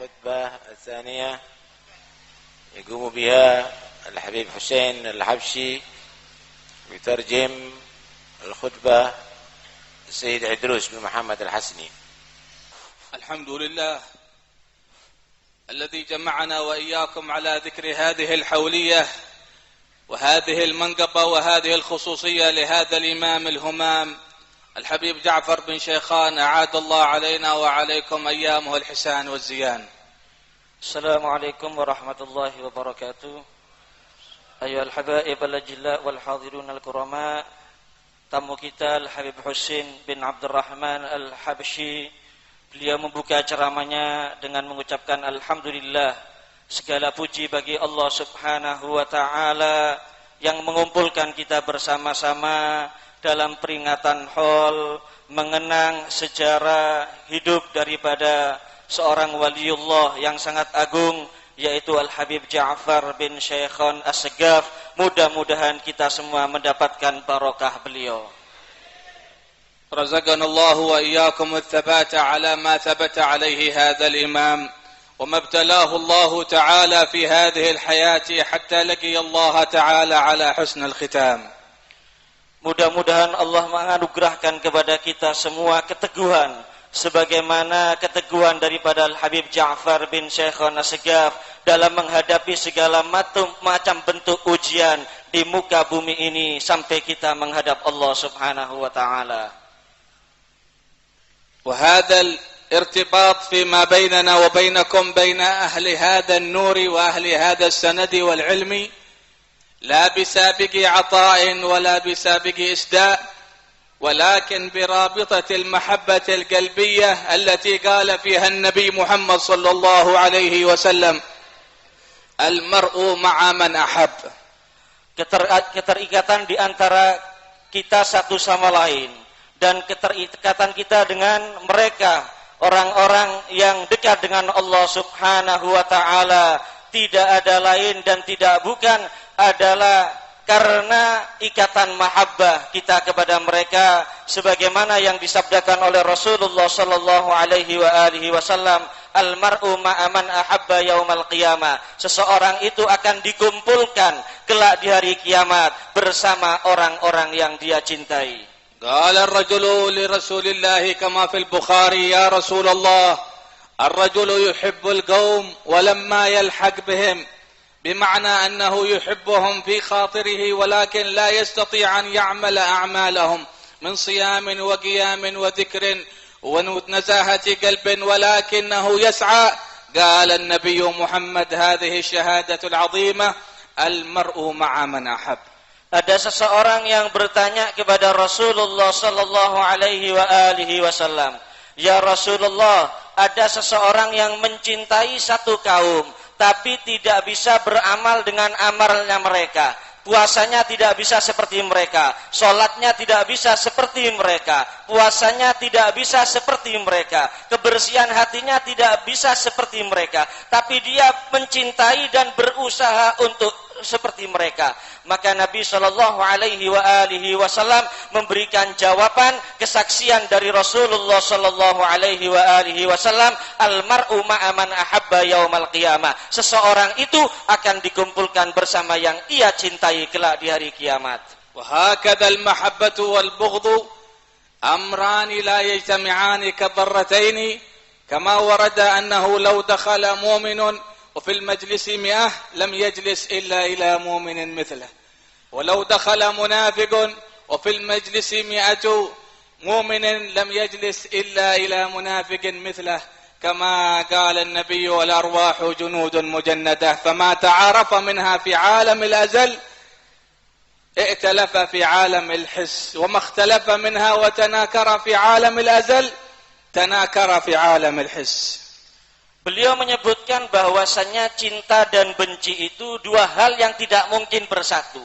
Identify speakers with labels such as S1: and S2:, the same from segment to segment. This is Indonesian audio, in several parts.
S1: الخطبة الثانية يقوم بها الحبيب حسين الحبشي ويترجم الخطبة السيد عدروس بن محمد الحسني.
S2: الحمد لله الذي جمعنا وإياكم على ذكر هذه الحولية وهذه المنقبة وهذه الخصوصية لهذا الإمام الهمام الحبيب جعفر بن شيخان، أعاد الله علينا وعليكم أيامه الحسان والزيان.
S3: السلام عليكم ورحمة الله وبركاته. أيها الحبائب الأجلاء والحاضرون الكرماء, tamu kita Al-Habib Husain bin Abdurrahman Al-Habsyi, beliau membuka ceramahnya dengan mengucapkan Alhamdulillah, segala puji bagi Allah Subhanahu wa ta'ala yang mengumpulkan kita bersama-sama dalam peringatan haul mengenang sejarah hidup daripada seorang waliullah yang sangat agung, yaitu Al-Habib Ja'far bin Syekhon As-Segaf. Mudah-mudahan kita semua mendapatkan barokah beliau.
S2: رزقنا الله وإياكم الثبات على ما ثبت عليه هذا الإمام وما ابتلاه الله تعالى في هذه الحياة حتى لقي الله تعالى على حسن الختام.
S3: Mudah-mudahan Allah menganugerahkan kepada kita semua keteguhan sebagaimana keteguhan daripada Al-Habib Ja'far bin Syekhon As-Segaf dalam menghadapi segala macam bentuk ujian di muka bumi ini sampai kita menghadap Allah Subhanahu wa ta'ala.
S2: وهذا الارتباط فيما بيننا وبينكم بين أهل هذا النور وأهل هذا السند والعلم لا بسابق عطاء ولا بسابق إسداء، ولكن برابطة المحبة القلبية التي قال فيها النبي محمد صلى الله عليه وسلم المرء مع من أحب.
S3: Keterikatan di antara kita satu sama lain dan keterikatan kita dengan mereka, orang-orang yang dekat dengan Allah Subhanahu wa ta'ala, tidak ada lain dan tidak bukan adalah karena ikatan mahabbah kita kepada mereka, sebagaimana yang disabdakan oleh Rasulullah sallallahu alaihi wasallam, almar'u ma'a man ahabba yaumal qiyamah. Seseorang itu akan dikumpulkan kelak di hari kiamat bersama orang-orang yang dia cintai.
S2: Qala ar-rajulu li Rasulillah kama fil Bukhari, ya Rasulullah, ar-rajulu yuhibbul qaum wa lamma yalhaq bihim, بمعنى أنه يحبهم في خاطره ولكن لا يستطيع أن يعمل أعمالهم من صيام وقيام وذكر ونزاهة قلب ولكنه يسعى. قال النبي محمد هذه الشهادة العظيمة المرء مع من أحب.
S3: Ada seseorang yang bertanya kepada Rasulullah sallallahu alaihi wasallam, ya Rasulullah, ada seseorang yang mencintai satu kaum tapi tidak bisa beramal dengan amalnya mereka. Puasanya tidak bisa seperti mereka, sholatnya tidak bisa seperti mereka, puasanya tidak bisa seperti mereka, kebersihan hatinya tidak bisa seperti mereka, tapi dia mencintai dan berusaha untuk seperti mereka. Maka Nabi sallallahu alaihi wasallam memberikan jawaban, kesaksian dari Rasulullah sallallahu alaihi wasallam, almar'u ma'a man ahabba yaumal qiyamah. Seseorang itu akan dikumpulkan bersama yang ia cintai kelak di hari kiamat.
S2: Wa hakadha al-mahabbatu wal bughdhu amran la yajtami'an kadharratayn, kama warada annahu law dakhala mu'minun وفي المجلس 100 لم يجلس إلا إلى مؤمن مثله، ولو دخل منافق وفي المجلس 100 مؤمن لم يجلس إلا إلى منافق مثله، كما قال النبي والأرواح جنود مجندة، فما تعارف منها في عالم الأزل ائتلف في عالم الحس، وما اختلف منها وتناكر في عالم الأزل تناكر في عالم الحس.
S3: Beliau menyebutkan bahwasannya cinta dan benci itu dua hal yang tidak mungkin bersatu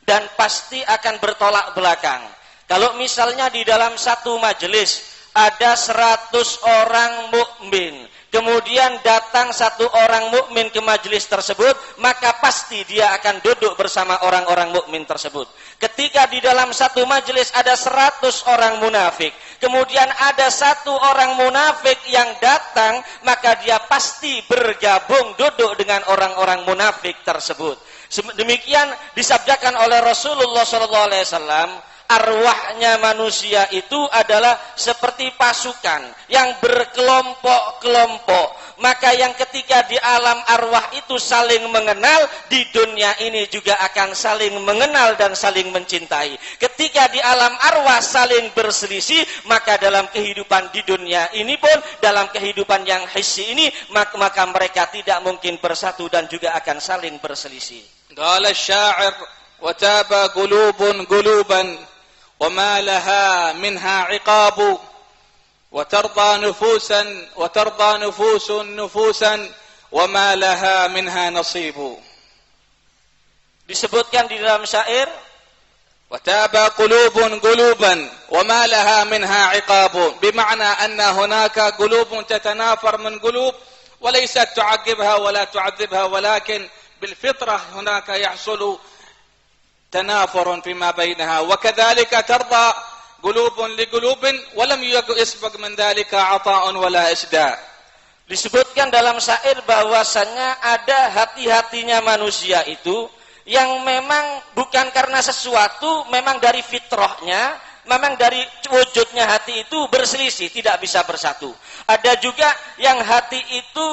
S3: dan pasti akan bertolak belakang. Kalau misalnya di dalam satu majelis ada 100 orang mukmin, kemudian datang satu orang mukmin ke majelis tersebut, maka pasti dia akan duduk bersama orang-orang mukmin tersebut. Ketika di dalam satu majelis ada 100 orang munafik, kemudian ada satu orang munafik yang datang, maka dia pasti bergabung duduk dengan orang-orang munafik tersebut. Demikian disabdakan oleh Rasulullah SAW, arwahnya manusia itu adalah seperti pasukan yang berkelompok-kelompok. Maka yang ketika di alam arwah itu saling mengenal, di dunia ini juga akan saling mengenal dan saling mencintai. Ketika di alam arwah saling berselisih, maka dalam kehidupan di dunia ini pun, dalam kehidupan yang hissi ini, maka mereka tidak mungkin bersatu dan juga akan saling berselisih.
S2: Qala asy-sya'ir wa taba qulubun quluban wa ma laha minha 'iqabu wa tarda nufusun nufusan wa ma laha minha nasibu.
S3: Disebutkan di dalam syair,
S2: wa taba qulubun quluban wa ma laha minha 'iqabu, bima'na anna hunaka qulubun tatanafar min qulub wa laysat tu'aqibha wa la tu'adhibha, walakin بالفطرة هناك يحصل تنافر فيما بينها، وكذلك ترضى قلوب لقلوب ولم يسبق من ذلك عطاء ولا إسداء.
S3: Disebutkan dalam syair bahwasanya ada hati-hatinya manusia itu yang memang bukan karena sesuatu, memang dari fitrahnya, memang dari wujudnya hati itu berselisih, tidak bisa bersatu. Ada juga yang hati itu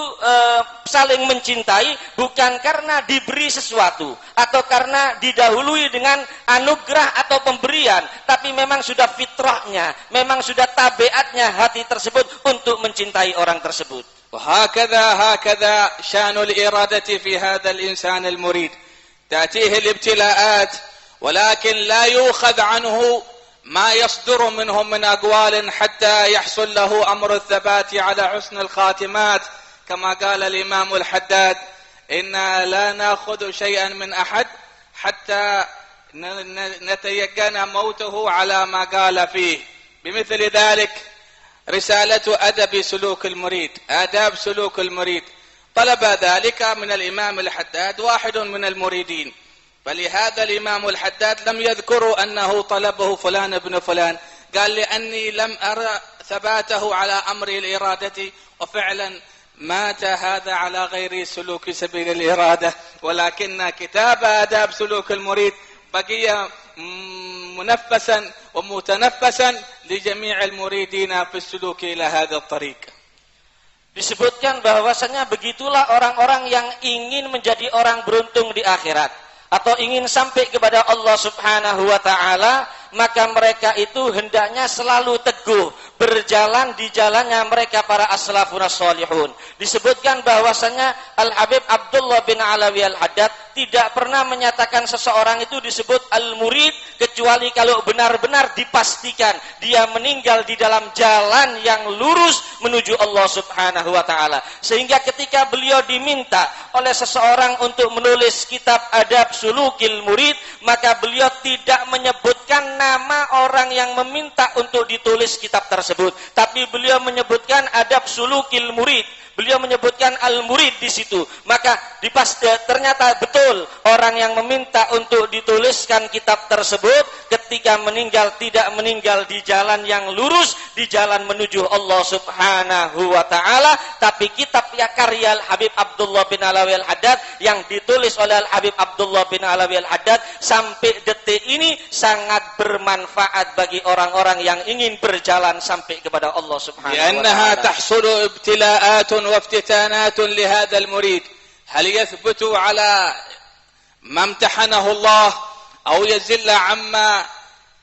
S3: saling mencintai bukan karena diberi sesuatu atau karena didahului dengan anugerah atau pemberian, tapi memang sudah fitrahnya, memang sudah tabiatnya hati tersebut untuk mencintai orang tersebut.
S2: هكذا شأن الإرادة في هذا الإنسان المريد، تأتيه الابتلاءات ولكن لا يؤخذ عنه ما يصدر منهم من أقوال حتى يحصل له أمر الثبات على حسن الخاتمات، كما قال الإمام الحداد: إنا لا نأخذ شيئا من أحد حتى نتيقن موته على ما قال فيه. بمثل ذلك رسالة أدب سلوك المريد، آداب سلوك المريد، طلب ذلك من الإمام الحداد واحد من المريدين، فلهذا الإمام الحداد لم يذكروا أنه طلبه فلان ابن فلان، قال لأني لم أرى ثباته على أمر الإرادة، وفعلا مات هذا على غير سلوك سبيل الإرادة، ولكن كتاب آداب سلوك المريد بقي منفسا ومتنفسا لجميع المريدين في السلوك إلى هذا الطريق.
S3: Disebutkan bahwasanya begitulah orang-orang yang ingin menjadi orang beruntung di akhirat atau ingin sampai kepada Allah Subhanahu wa taala, maka mereka itu hendaknya selalu teguh berjalan di jalannya mereka para as-salafun as-salihun. Disebutkan bahwasanya Al-Habib Abdullah bin Alawi Al-Haddad tidak pernah menyatakan seseorang itu disebut al-murid kecuali kalau benar-benar dipastikan dia meninggal di dalam jalan yang lurus menuju Allah Subhanahu wa taala. Sehingga ketika beliau diminta oleh seseorang untuk menulis kitab Adab Sulukil Murid, maka beliau tidak menyebutkan nama orang yang meminta untuk ditulis kitab tersebut, tapi beliau menyebutkan Adab Sulukil Murid. Beliau menyebutkan al-murid di situ. Maka ternyata betul orang yang meminta untuk dituliskan kitab tersebut ketika meninggal tidak meninggal di jalan yang lurus, di jalan menuju Allah Subhanahu wa taala, tapi kitab karya Al-Habib Abdullah bin Alawi Al-Haddad yang ditulis oleh Al-Habib Abdullah bin Alawi Al-Haddad sampai detik ini sangat bermanfaat bagi orang-orang yang ingin berjalan sampai kepada Allah Subhanahu wa taala.
S2: tahsulu ibtila'atun وافتتانات لهذا المريد، هل يثبت على ما امتحنه الله أو يزل عما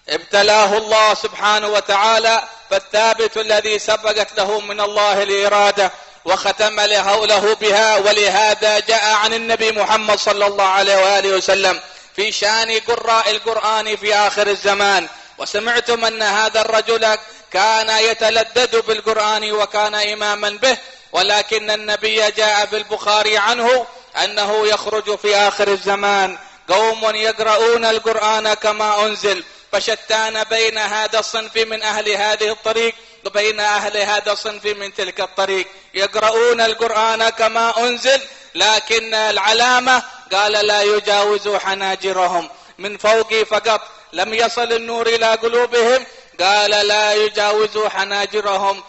S2: ابتلاه الله سبحانه وتعالى؟ فالثابت الذي سبقت له من الله الإرادة وختم له بها، ولهذا جاء عن النبي محمد صلى الله عليه وآله وسلم في شأن قراء القرآن في آخر الزمان. وسمعتم أن هذا الرجل كان يتلذذ بالقرآن وكان إماما به، ولكن النبي جاء بالبخاري عنه أنه يخرج في آخر الزمان قوم يقرؤون القرآن كما أنزل، فشتان بين هذا الصنف من أهل هذه الطريق بين أهل هذا الصنف من تلك الطريق يقرؤون القرآن كما أنزل، لكن العلامة قال لا يجاوز حناجرهم، من فوق فقط، لم يصل النور إلى قلوبهم، قال لا يجاوز حناجرهم،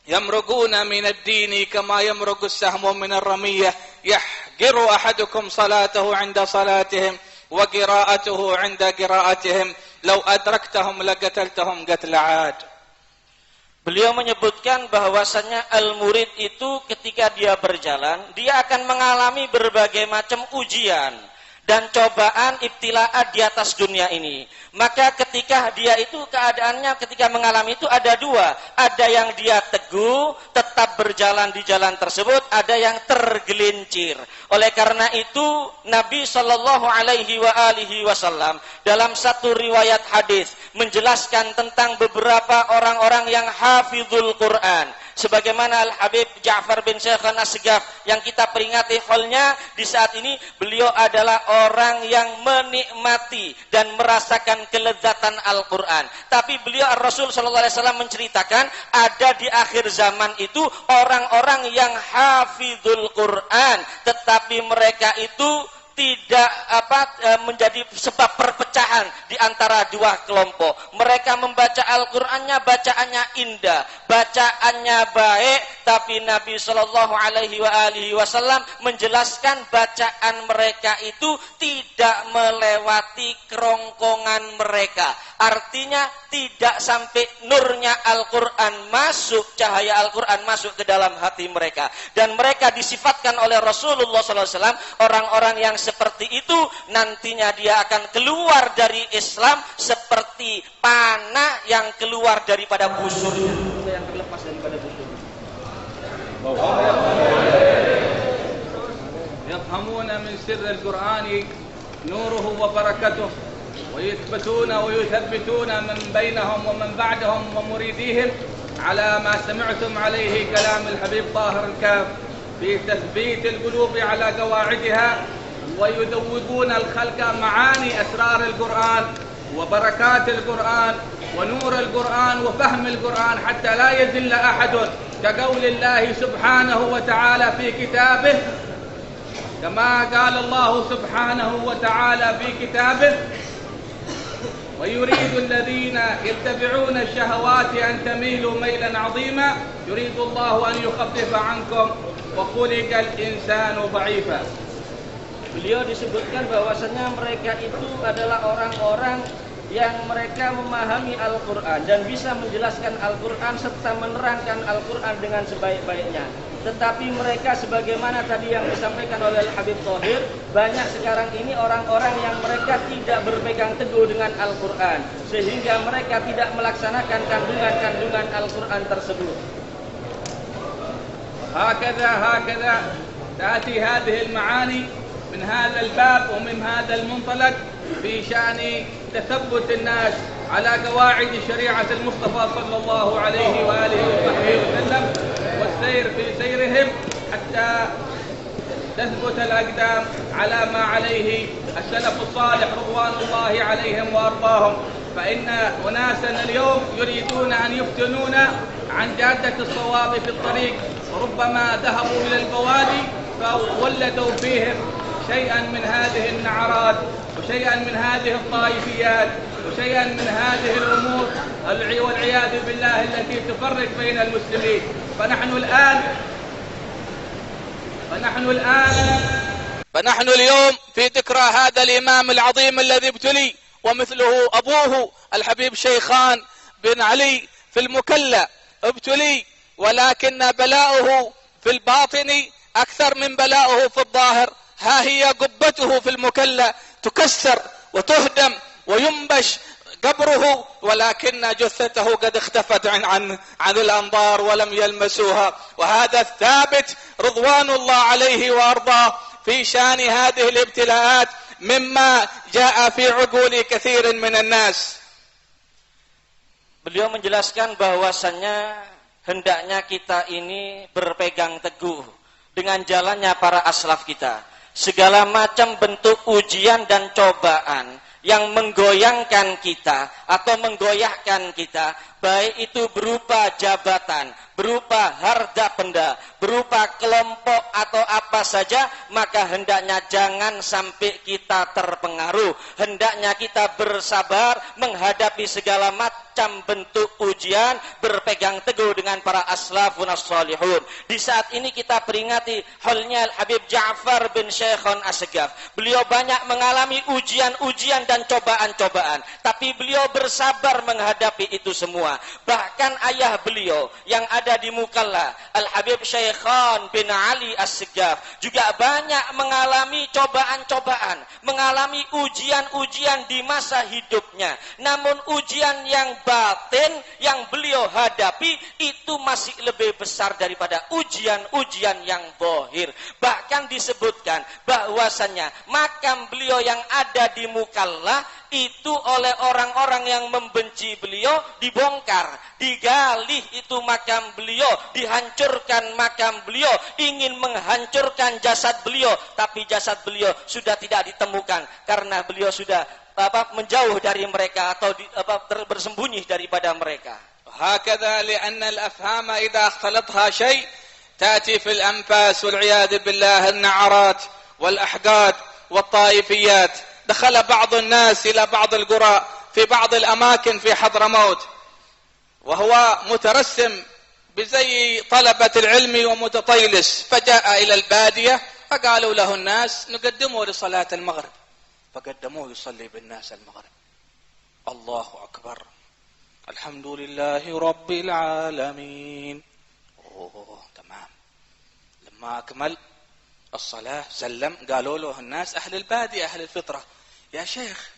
S2: يمرقون من الدين كما يمرق السهم من الرمية، يحقر أحدكم صلاته عند صلاتهم وقراءته عند قراءتهم، لو أدركتهم لقتلتهم قتل عاد.
S3: Beliau menyebutkan bahwasanya al-murid itu ketika dia berjalan, dia akan mengalami berbagai macam ujian dan cobaan ibtilaat di atas dunia ini. Maka ketika dia itu keadaannya ketika mengalami itu ada dua. Ada yang dia teguh, tetap berjalan di jalan tersebut, ada yang tergelincir. Oleh karena itu Nabi SAW dalam satu riwayat hadis menjelaskan tentang beberapa orang-orang yang hafizul Quran. Sebagaimana Al-Habib Ja'far bin Syekhan As-Segaf yang kita peringati haulnya di saat ini, beliau adalah orang yang menikmati dan merasakan kelezatan Al-Quran. Tapi beliau Rasul SAW menceritakan ada di akhir zaman itu orang-orang yang hafizul Quran, tetapi mereka itu tidak menjadi sebab perpecahan di antara dua kelompok. Mereka membaca Al-Qur'annya, bacaannya indah, bacaannya baik, tapi Nabi SAW menjelaskan bacaan mereka itu tidak melewati kerongkongan mereka. Artinya tidak sampai nurnya Al-Quran masuk, cahaya Al-Quran masuk ke dalam hati mereka. Dan mereka disifatkan oleh Rasulullah SAW, orang-orang yang seperti itu nantinya dia akan keluar dari Islam seperti panah yang keluar daripada busurnya, yang terlepas daripada busurnya.
S2: Yafhamuna min sirr al-Qur'an nuruhu wa barakatuh ويثبتون ويثبتون من بينهم ومن بعدهم ومريديهم على ما سمعتم عليه كلام الحبيب طاهر الكاف في تثبيت القلوب على قواعدها، ويذوقون الخلق معاني أسرار القرآن وبركات القرآن ونور القرآن وفهم القرآن حتى لا يذل أحد، كقول الله سبحانه وتعالى في كتابه، كما قال الله سبحانه وتعالى في كتابه: ويريد الذين يتبعون الشهوات أن تميلوا ميلا عظيما يريد الله أن يخفف عنكم وخلق الإنسان ضعيفا.
S3: Beliau disebutkan bahwasanya mereka itu adalah orang-orang yang mereka memahami Al-Quran dan bisa menjelaskan Al-Quran serta menerangkan Al-Quran dengan sebaik-baiknya. Tetapi mereka sebagaimana tadi yang disampaikan oleh Habib Thohir, banyak sekarang ini orang-orang yang mereka tidak berpegang teguh dengan Al-Quran, sehingga mereka tidak melaksanakan kandungan-kandungan Al-Quran tersebut.
S2: هكذا تأتي هذه المعاني من هذا الباب ومن هذا المنطلق في شأن تثبت الناس على قواعد شريعة المصطفى صلى الله عليه وآله وصحبه وسلم والسير في سيرهم حتى تثبت الأقدام على ما عليه السلف الصالح رضوان الله عليهم وأرضاهم. فإن أناسا اليوم يريدون أن يفتنونا عن جادة الصواب في الطريق، وربما ذهبوا إلى البوادي فولدوا فيهم شيئا من هذه النعرات وشيئا من هذه الطائفيات وشيئا من هذه الأمور والعياذ بالله التي تفرق بين المسلمين. فنحن اليوم في ذكرى هذا الإمام العظيم الذي ابتلي ومثله أبوه الحبيب شيخان بن علي في المكلا ابتلي، ولكن بلاؤه في الباطن أكثر من بلاؤه في الظاهر. ها هي قبته في المكلا تكسر وتهدم وينبش قبره، ولكن جثته قد اختفت عن الأنظار ولم يلمسوها. وهذا الثابت رضوان الله عليه وأرضاه في شان هذه الابتلاءات مما جاء في عقول كثير من الناس.
S3: Beliau menjelaskan bahwasannya hendaknya kita ini berpegang teguh dengan jalannya para aslaf kita. Segala macam bentuk ujian dan cobaan yang menggoyangkan kita atau menggoyahkan kita, baik itu berupa jabatan, berupa harta benda, berupa kelompok atau apa saja, maka hendaknya jangan sampai kita terpengaruh. Hendaknya kita bersabar menghadapi segala macam bentuk ujian, berpegang teguh dengan para aslafun as-salihun. Di saat ini kita peringati halnya Habib Ja'far bin Syekhon As-Segaf. Beliau banyak mengalami ujian-ujian dan cobaan-cobaan, tapi beliau bersabar menghadapi itu semua. Bahkan ayah beliau yang ada di Mukalla, Al-Habib Syekhon bin Ali As-Segaf, juga banyak mengalami cobaan-cobaan, mengalami ujian-ujian di masa hidupnya. Namun ujian yang batin yang beliau hadapi itu masih lebih besar daripada ujian-ujian yang zahir. Bahkan disebutkan bahwasannya makam beliau yang ada di Mukalla itu oleh orang-orang yang membenci beliau dibongkar, digali itu makam beliau, dihancurkan makam beliau, ingin menghancurkan jasad beliau, tapi jasad beliau sudah tidak ditemukan karena beliau sudah menjauh dari mereka atau bersembunyi daripada mereka.
S2: هكذا لأن الأفهام إذا اختلطها شيء تأتي في الأنفاس والعياذ بالله النعرات والأحقاد والطائفيات. دخل بعض الناس إلى بعض القرى في بعض الأماكن في حضرموت وهو مترسم بزي طلبة العلم ومتطيلس، فجاء إلى البادية فقالوا له الناس نقدمه لصلاة المغرب، فقدموه يصلي بالناس المغرب. الله أكبر، الحمد لله رب العالمين. تمام. لما أكمل الصلاة سلم، قالوا له الناس أهل البادية أهل الفطرة، يا شيخ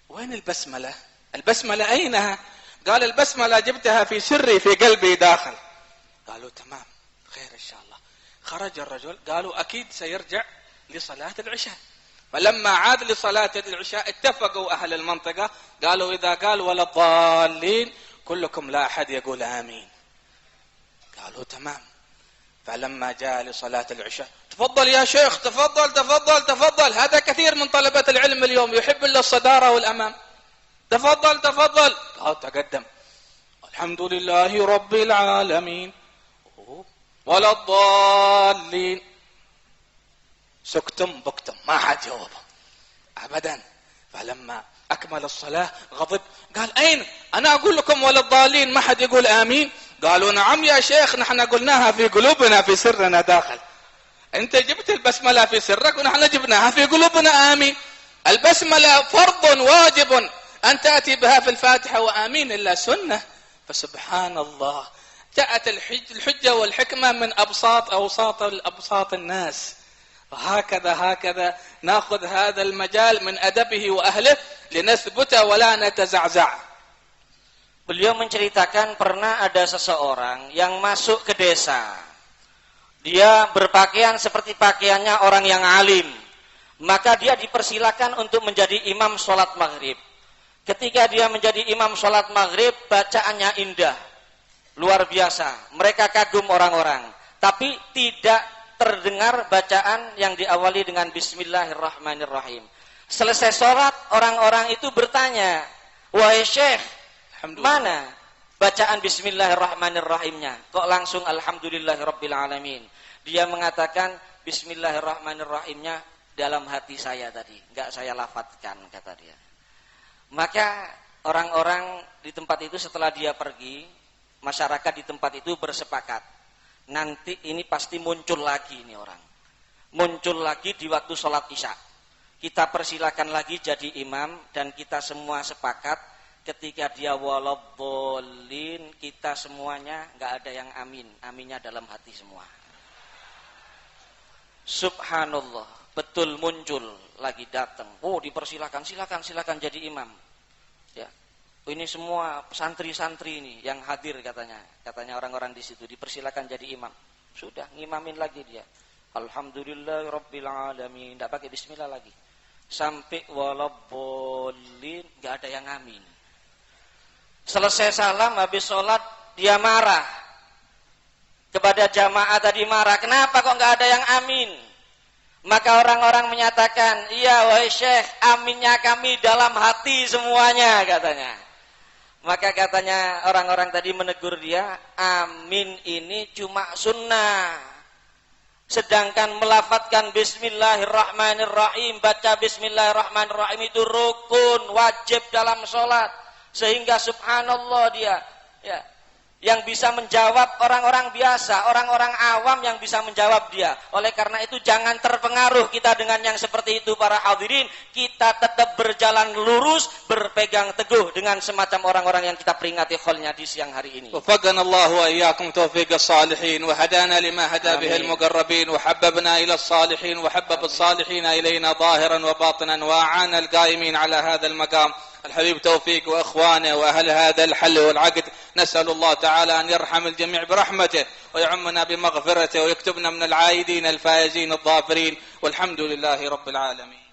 S2: وين البسملة؟ البسملة أينها؟ قال البسملة جبتها في سري في قلبي داخل. قالوا تمام خير إن شاء الله. خرج الرجل، قالوا أكيد سيرجع لصلاة العشاء. فلما عاد لصلاة العشاء اتفقوا أهل المنطقة، قالوا إذا قال ولا الضالين كلكم لا أحد يقول آمين. قالوا تمام. فلما جاء لصلاة العشاء، تفضل يا شيخ، تفضل تفضل تفضل، هذا كثير من طلبة العلم اليوم يحب إلا الصدارة والأمام، تفضل تفضل. قال تقدم، الحمد لله رب العالمين ولا الضالين. سكتم بكتم، ما حد جاوب أبدا. فلما أكمل الصلاة غضب، قال أين؟ أنا أقول لكم ولا الضالين ما حد يقول آمين. قالوا نعم يا شيخ، نحن قلناها في قلوبنا في سرنا داخل، أنت جبت البسملة في سرك ونحن جبناها في قلوبنا آمين. البسملة فرض واجب أن تأتي بها في الفاتحة وآمين إلا سنة. فسبحان الله، جاءت الحجة والحكمة من أبساط الناس. هكذا نأخذ هذا المجال من أدبه وأهله لنثبت ولا نتزعزع.
S3: Beliau menceritakan pernah ada seseorang yang masuk ke desa. Dia berpakaian seperti pakaiannya orang yang alim. Maka dia dipersilakan untuk menjadi imam sholat maghrib. Ketika dia menjadi imam sholat maghrib, bacaannya indah, luar biasa. Mereka kagum orang-orang. Tapi tidak terdengar bacaan yang diawali dengan Bismillahirrahmanirrahim. Selesai sholat, orang-orang itu bertanya, wahai syekh, mana bacaan Bismillahirrahmanirrahimnya? Kok langsung Alhamdulillahirrabbilalamin? Dia mengatakan Bismillahirrahmanirrahimnya dalam hati saya tadi, enggak saya lafadzkan, kata dia. Maka orang-orang di tempat itu setelah dia pergi, masyarakat di tempat itu bersepakat, nanti ini pasti muncul lagi ini orang, muncul lagi di waktu sholat isya. Kita persilakan lagi jadi imam dan kita semua sepakat ketika dia waladhdallin, kita semuanya nggak ada yang amin, aminnya dalam hati semua. Subhanallah, betul muncul lagi datang. Oh, dipersilakan, silakan jadi imam. Ya, ini semua santri-santri ini yang hadir katanya orang-orang di situ dipersilakan jadi imam. Sudah ngimamin lagi dia. Alhamdulillahirabbil alamin, enggak pakai bismillah lagi. Sampai waladhdallin, enggak ada yang amin. Selesai salam, habis sholat, dia marah kepada jamaah tadi, marah. Kenapa kok nggak ada yang amin? Maka orang-orang menyatakan, iya wahai Syekh, aminnya kami dalam hati semuanya, katanya. Maka katanya orang-orang tadi menegur dia, amin ini cuma sunnah. Sedangkan melafadzkan bismillahirrahmanirrahim, baca bismillahirrahmanirrahim itu rukun, wajib dalam sholat. Sehingga subhanallah dia, ya, yang bisa menjawab orang-orang biasa, orang-orang awam yang bisa menjawab dia. Oleh karena itu jangan terpengaruh kita dengan yang seperti itu para hadirin. Kita tetap berjalan lurus, berpegang teguh dengan semacam orang-orang yang kita peringati kholnya di siang hari ini.
S2: وفقنا الله وإياكم توفيق الصالحين وهدانا لما هدى به المقربين وحببنا إلى الصالحين وحبب الصالحين إلينا ظاهرا وباطنا وأعان القائمين على هذا المقام الحبيب توفيق وإخوانه وأهل هذا الحل والعقد. نسأل الله تعالى أن يرحم الجميع برحمته ويعمنا بمغفرته ويكتبنا من العائدين الفائزين الظافرين والحمد لله رب العالمين.